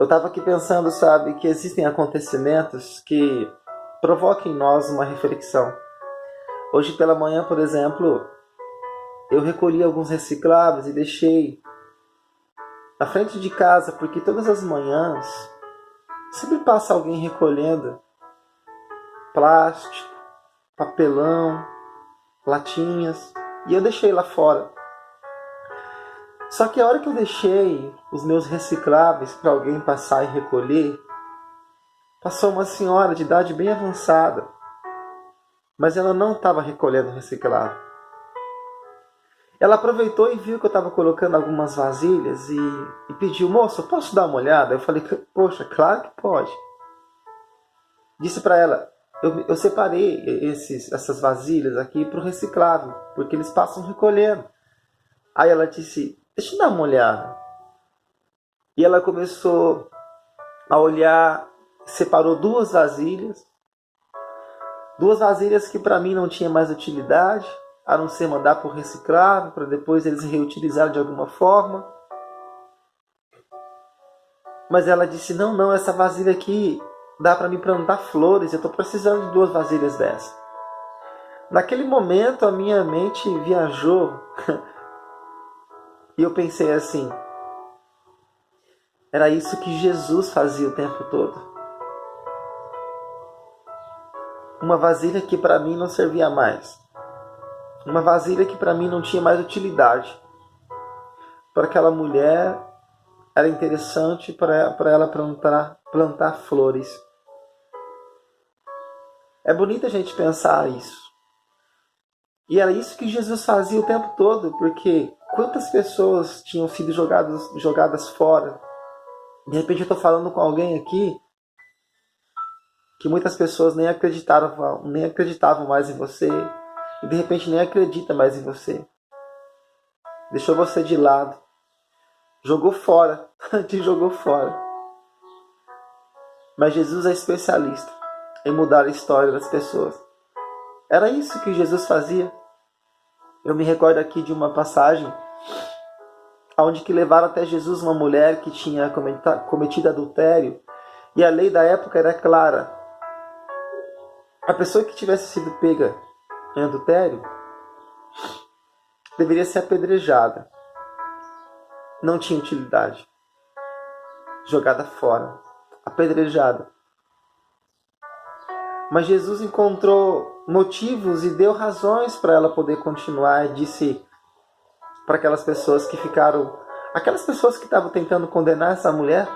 Eu estava aqui pensando, sabe, que existem acontecimentos que provocam em nós uma reflexão. Hoje pela manhã, por exemplo, eu recolhi alguns recicláveis e deixei na frente de casa, porque todas as manhãs sempre passa alguém recolhendo plástico, papelão, latinhas, e eu deixei lá fora. Só que a hora que eu deixei os meus recicláveis para alguém passar e recolher, passou uma senhora de idade bem avançada, mas ela não estava recolhendo reciclável. Ela aproveitou e viu que eu estava colocando algumas vasilhas e pediu: moço, posso dar uma olhada? Eu falei: poxa, claro que pode. Disse para ela: eu separei essas vasilhas aqui para o reciclável, porque eles passam recolhendo. Aí ela disse: deixa eu dar uma olhada. E ela começou a olhar, separou duas vasilhas que para mim não tinha mais utilidade, a não ser mandar para o reciclável, para depois eles reutilizarem de alguma forma. Mas ela disse: não, essa vasilha aqui dá para mim plantar flores, eu estou precisando de duas vasilhas dessas. Naquele momento a minha mente viajou e eu pensei assim: era isso que Jesus fazia o tempo todo. Uma vasilha que para mim não servia mais. Uma vasilha que para mim não tinha mais utilidade. Para aquela mulher era interessante para ela plantar flores. É bonito a gente pensar isso. E era isso que Jesus fazia o tempo todo, porque quantas pessoas tinham sido jogadas fora. De repente eu estou falando com alguém aqui que muitas pessoas nem acreditavam mais em você, e de repente nem acredita mais em você. Deixou você de lado. Jogou fora. Te jogou fora. Mas Jesus é especialista em mudar a história das pessoas. Era isso que Jesus fazia. Eu me recordo aqui de uma passagem onde que levaram até Jesus uma mulher que tinha cometido adultério, e a lei da época era clara: a pessoa que tivesse sido pega em adultério deveria ser apedrejada. Não tinha utilidade. Jogada fora. Apedrejada. Mas Jesus encontrou motivos e deu razões para ela poder continuar, e disse para aquelas pessoas que estavam tentando condenar essa mulher,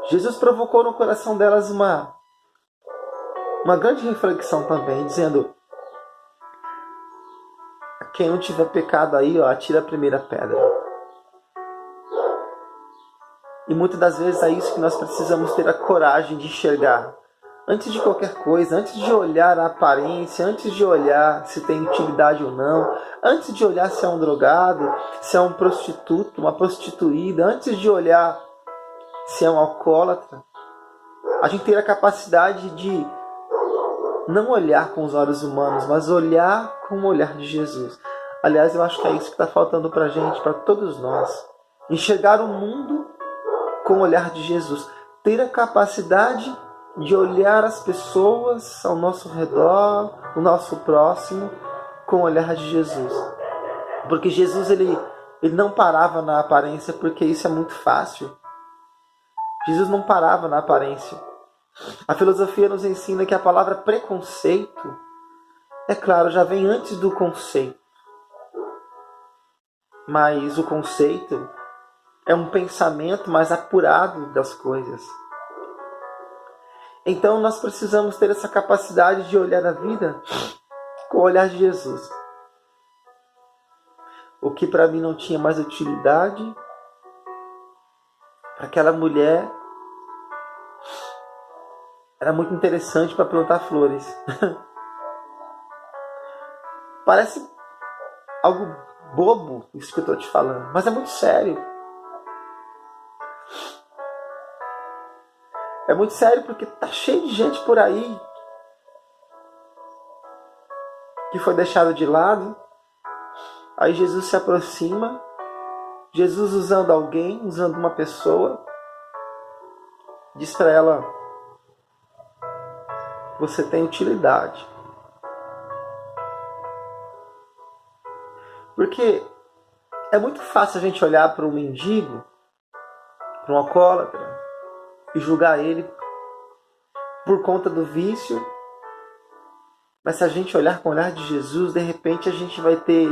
Jesus provocou no coração delas uma grande reflexão também, dizendo: quem não tiver pecado aí, atira a primeira pedra. E muitas das vezes é isso que nós precisamos ter a coragem de enxergar. Antes de qualquer coisa, antes de olhar a aparência, antes de olhar se tem utilidade ou não, antes de olhar se é um drogado, se é um prostituto, uma prostituída, antes de olhar se é um alcoólatra, a gente ter a capacidade de não olhar com os olhos humanos, mas olhar com o olhar de Jesus. Aliás, eu acho que é isso que está faltando para a gente, para todos nós. Enxergar o mundo com o olhar de Jesus. Ter a capacidade de olhar as pessoas ao nosso redor, o nosso próximo, com o olhar de Jesus. Porque Jesus ele não parava na aparência, porque isso é muito fácil. Jesus não parava na aparência. A filosofia nos ensina que a palavra preconceito, é claro, já vem antes do conceito. Mas o conceito é um pensamento mais apurado das coisas. Então nós precisamos ter essa capacidade de olhar a vida com o olhar de Jesus. O que para mim não tinha mais utilidade, para aquela mulher era muito interessante para plantar flores. Parece algo bobo isso que eu estou te falando, mas é muito sério. É muito sério porque tá cheio de gente por aí que foi deixado de lado. Aí Jesus se aproxima, Jesus usando alguém, usando uma pessoa, diz para ela: você tem utilidade. Porque é muito fácil a gente olhar para um mendigo, para um alcoólatra, e julgar ele por conta do vício. Mas se a gente olhar com o olhar de Jesus, de repente a gente vai ter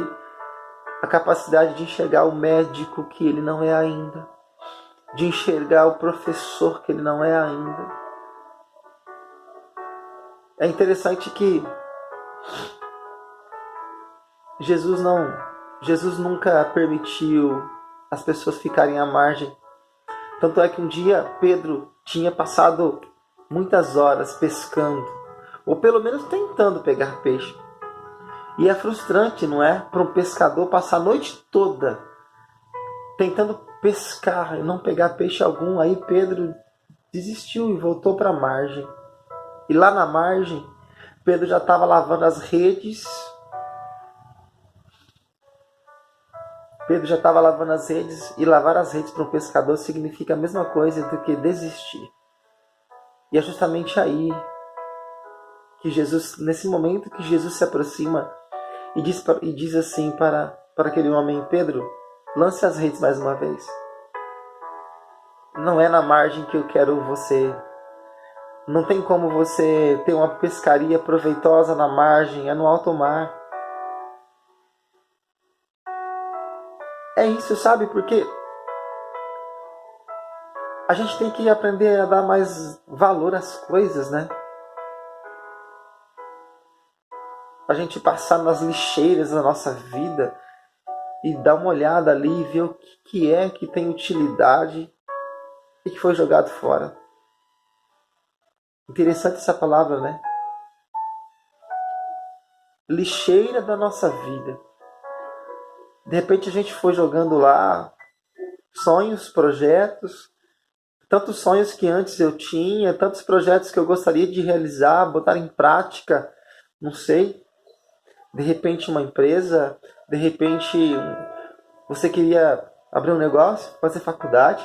a capacidade de enxergar o médico que ele não é ainda, de enxergar o professor que ele não é ainda. É interessante que Jesus nunca permitiu as pessoas ficarem à margem. Tanto é que um dia Pedro tinha passado muitas horas pescando, ou pelo menos tentando pegar peixe. E é frustrante, não é? Para um pescador passar a noite toda tentando pescar e não pegar peixe algum. Aí Pedro desistiu e voltou para a margem. E lá na margem, Pedro já estava lavando as redes. Pedro já estava lavando as redes, e lavar as redes para um pescador significa a mesma coisa do que desistir. E é justamente aí que Jesus, nesse momento que Jesus se aproxima e diz assim para aquele homem: Pedro, lance as redes mais uma vez. Não é na margem que eu quero você. Não tem como você ter uma pescaria proveitosa na margem, é no alto mar. É isso, sabe? Porque a gente tem que aprender a dar mais valor às coisas, né? A gente passar nas lixeiras da nossa vida e dar uma olhada ali e ver o que é que tem utilidade e que foi jogado fora. Interessante essa palavra, né? Lixeira da nossa vida. De repente a gente foi jogando lá sonhos, projetos, tantos sonhos que antes eu tinha, tantos projetos que eu gostaria de realizar, botar em prática, não sei. De repente uma empresa, de repente você queria abrir um negócio, fazer faculdade,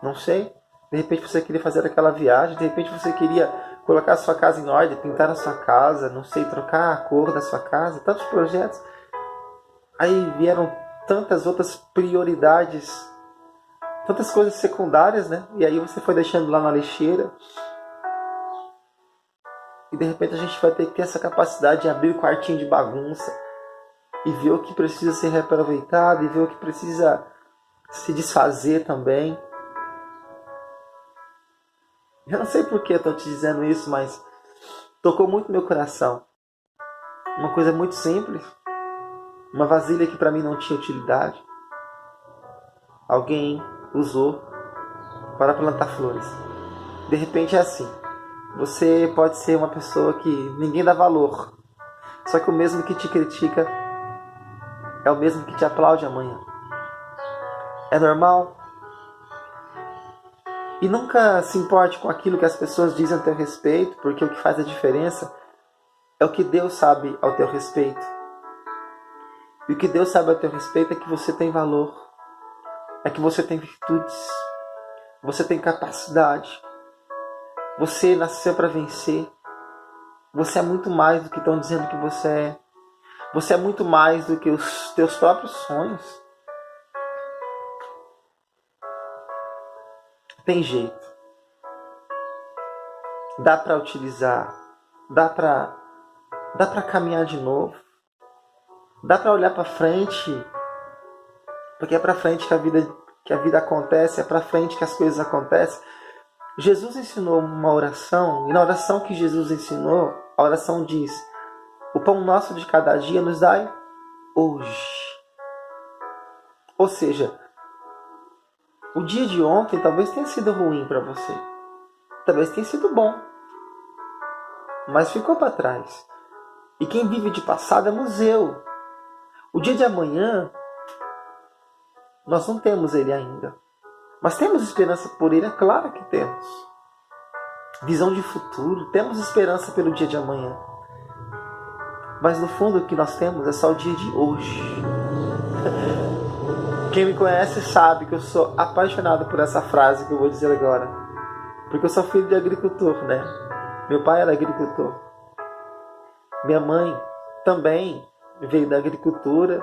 não sei. De repente você queria fazer aquela viagem, de repente você queria colocar a sua casa em ordem, pintar a sua casa, não sei, trocar a cor da sua casa, tantos projetos. Aí vieram tantas outras prioridades, tantas coisas secundárias, né? E aí você foi deixando lá na lixeira. E de repente a gente vai ter que ter essa capacidade de abrir o quartinho de bagunça e ver o que precisa ser reaproveitado e ver o que precisa se desfazer também. Eu não sei por que eu estou te dizendo isso, mas tocou muito meu coração. Uma coisa muito simples. Uma vasilha que para mim não tinha utilidade. Alguém usou para plantar flores. De repente é assim. Você pode ser uma pessoa que ninguém dá valor. Só que o mesmo que te critica é o mesmo que te aplaude amanhã. É normal. E nunca se importe com aquilo que as pessoas dizem a teu respeito, porque o que faz a diferença é o que Deus sabe ao teu respeito. E o que Deus sabe ao teu respeito é que você tem valor, é que você tem virtudes, você tem capacidade, você nasceu para vencer, você é muito mais do que estão dizendo que você é, você é muito mais do que os teus próprios sonhos. Tem jeito, dá para utilizar, dá para caminhar de novo. Dá para olhar para frente, porque é para frente que a vida acontece, é para frente que as coisas acontecem. Jesus ensinou uma oração, e na oração que Jesus ensinou, a oração diz: o pão nosso de cada dia nos dai hoje. Ou seja, o dia de ontem talvez tenha sido ruim para você, talvez tenha sido bom, mas ficou para trás. E quem vive de passado é museu. O dia de amanhã, nós não temos ele ainda. Mas temos esperança por ele, é claro que temos. Visão de futuro, temos esperança pelo dia de amanhã. Mas no fundo o que nós temos é só o dia de hoje. Quem me conhece sabe que eu sou apaixonado por essa frase que eu vou dizer agora. Porque eu sou filho de agricultor, né? Meu pai era agricultor. Minha mãe também veio da agricultura,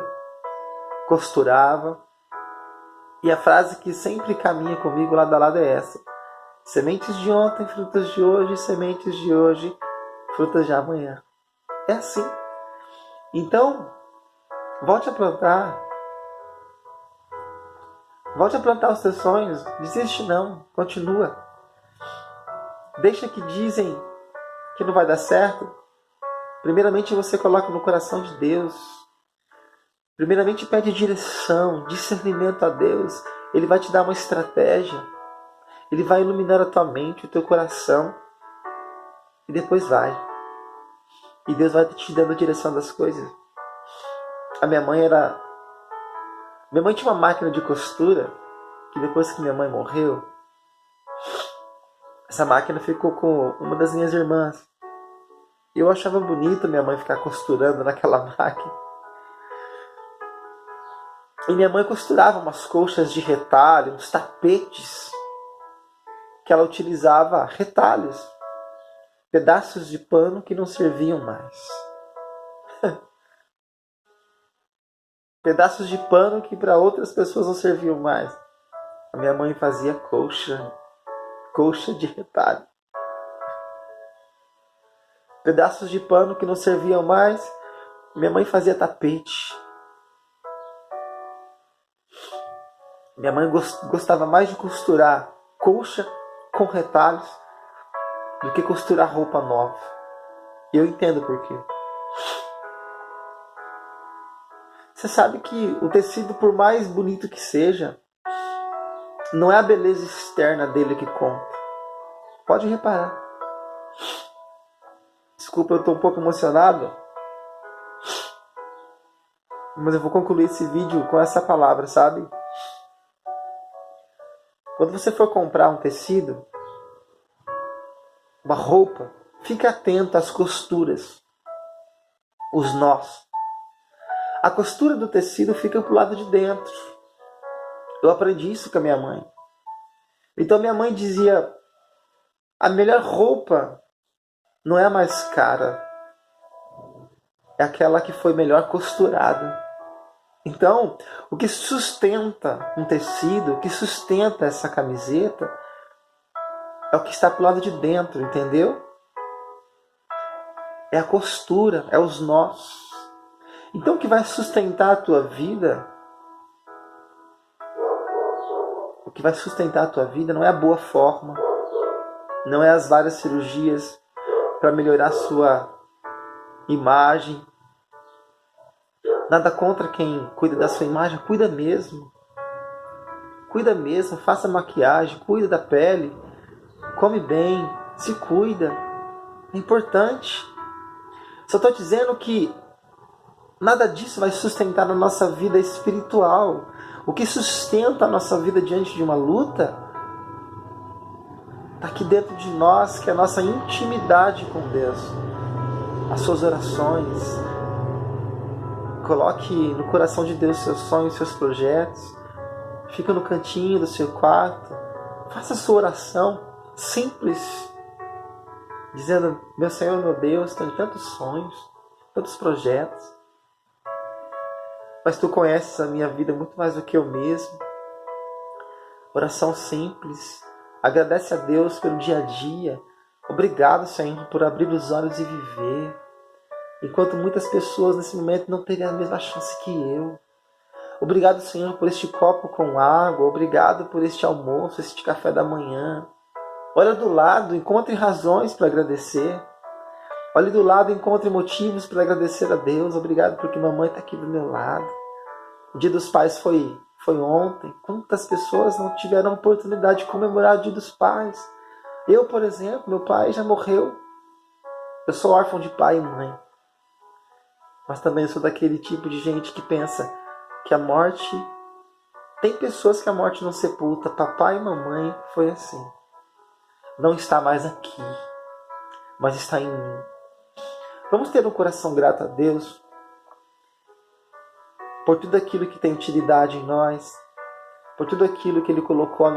costurava. E a frase que sempre caminha comigo lado a lado é essa: sementes de ontem, frutas de hoje, sementes de hoje, frutas de amanhã. É assim. Então, volte a plantar. Volte a plantar os seus sonhos. Desiste não, continua. Deixa que dizem que não vai dar certo. Primeiramente você coloca no coração de Deus. Primeiramente pede direção, discernimento a Deus. Ele vai te dar uma estratégia. Ele vai iluminar a tua mente, o teu coração. E depois vai. E Deus vai te dando a direção das coisas. A minha mãe tinha uma máquina de costura que depois que minha mãe morreu, essa máquina ficou com uma das minhas irmãs. Eu achava bonito minha mãe ficar costurando naquela máquina. E minha mãe costurava umas colchas de retalho, uns tapetes, que ela utilizava retalhos, pedaços de pano que não serviam mais. Pedaços de pano que para outras pessoas não serviam mais. A minha mãe fazia colcha de retalho. Pedaços de pano que não serviam mais, minha mãe fazia tapete. Minha mãe gostava mais de costurar colcha com retalhos do que costurar roupa nova. E eu entendo por quê. Você sabe que o tecido, por mais bonito que seja, não é a beleza externa dele que conta. Pode reparar. Desculpa, eu estou um pouco emocionado, mas eu vou concluir esse vídeo com essa palavra, sabe? Quando você for comprar um tecido, uma roupa, fique atento às costuras, os nós. A costura do tecido fica pro lado de dentro. Eu aprendi isso com a minha mãe. Então minha mãe dizia: a melhor roupa não é a mais cara, é aquela que foi melhor costurada. Então, o que sustenta um tecido, o que sustenta essa camiseta, é o que está pro lado de dentro, entendeu? É a costura, é os nós. Então, o que vai sustentar a tua vida, não é a boa forma, não é as várias cirurgias para melhorar a sua imagem. Nada contra quem cuida da sua imagem, cuida mesmo. Cuida mesmo, faça maquiagem, cuida da pele, come bem, se cuida. É importante. Só estou dizendo que nada disso vai sustentar a nossa vida espiritual. O que sustenta a nossa vida diante de uma luta está aqui dentro de nós, que é a nossa intimidade com Deus. As suas orações. Coloque no coração de Deus seus sonhos, seus projetos. Fica no cantinho do seu quarto. Faça a sua oração simples. Dizendo: meu Senhor, meu Deus, tenho tantos sonhos, tantos projetos. Mas Tu conheces a minha vida muito mais do que eu mesmo. Oração simples. Agradece a Deus pelo dia a dia. Obrigado, Senhor, por abrir os olhos e viver. Enquanto muitas pessoas nesse momento não terem a mesma chance que eu. Obrigado, Senhor, por este copo com água. Obrigado por este almoço, este café da manhã. Olha do lado, encontre razões para agradecer. Olhe do lado, encontre motivos para agradecer a Deus. Obrigado porque mamãe está aqui do meu lado. O Dia dos Pais foi ontem. Quantas pessoas não tiveram a oportunidade de comemorar o Dia dos Pais? Eu, por exemplo, meu pai já morreu. Eu sou órfão de pai e mãe. Mas também sou daquele tipo de gente que pensa que a morte... Tem pessoas que a morte não sepulta. Papai e mamãe foi assim. Não está mais aqui, mas está em mim. Vamos ter um coração grato a Deus por tudo aquilo que tem utilidade em nós, por tudo aquilo que Ele colocou a nossa